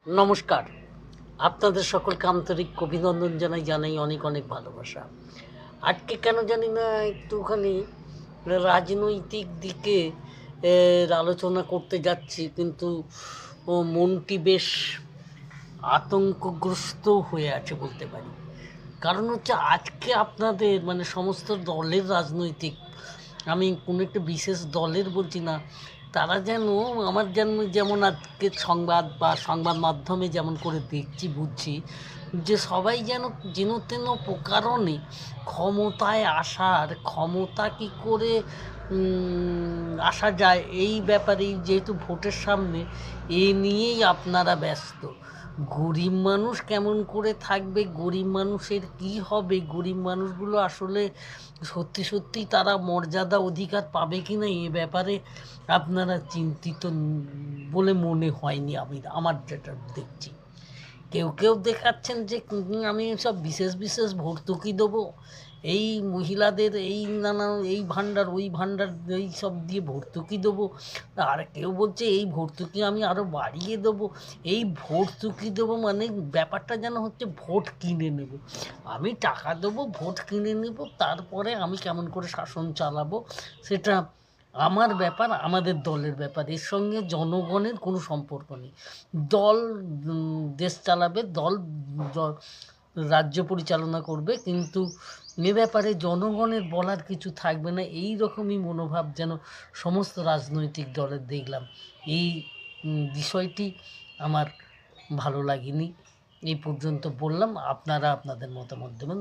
নমস্কার। আপনাদের সকলকে আন্তরিক অভিনন্দন জানাই অনেক অনেক ভালোবাসা। আজকে কেন জানি না একটুখানি রাজনৈতিক দিকে আলোচনা করতে যাচ্ছি, কিন্তু মনটি বেশ আতঙ্কগ্রস্ত হয়ে আছে বলতে পারি। কারণ হচ্ছে আজকে আপনাদের সমস্ত দলের রাজনৈতিক, আমি কোনো একটা বিশেষ দলের বলছি না, তারা যেন আমার যেমন আজকে সংবাদ বা সংবাদ মাধ্যমে যেমন করে দেখছি বুঝছি যে সবাই যেন তেন প্রকারণে ক্ষমতায় আসার ক্ষমতা কী করে আসা যায় এই ব্যাপারেই, যেহেতু ভোটের সামনে, এ নিয়েই আপনারা ব্যস্ত। গরিব মানুষ কেমন করে থাকবে, গরিব মানুষের কি হবে, গরিব মানুষগুলো আসলে সত্যি সত্যি তারা মর্যাদা অধিকার পাবে কি না, এ ব্যাপারে আপনারা চিন্তিত বলে মনে হয়নি আমার যেটা দেখছি। কেউ কেউ দেখাচ্ছেন যে আমি সব বিশেষ বিশেষ ভর্তুকি দেবো, এই মহিলাদের এই নানা এই ভাণ্ডার ওই ভাণ্ডার এই সব দিয়ে ভর্তুকি দেবো। আর কেউ বলছে এই ভর্তুকি আমি আরও বাড়িয়ে দেবো। এই ভর্তুকি দেবো মানে ব্যাপারটা যেন হচ্ছে ভোট কিনে নেব, আমি টাকা দেবো, ভোট কিনে নেব, তারপরে আমি কেমন করে শাসন চালাবো সেটা আমার ব্যাপার, আমাদের দলের ব্যাপার। এর সঙ্গে জনগণের কোনো সম্পর্ক নেই। দল দেশ চালাবে, দল রাজ্য পরিচালনা করবে, কিন্তু এ ব্যাপারে জনগণের বলার কিছু থাকবে না, এই রকমই মনোভাব যেন সমস্ত রাজনৈতিক দলের দেখলাম। এই বিষয়টি আমার ভালো লাগেনি। এই পর্যন্ত বললাম, আপনারা আপনাদের মতামত দেবেন।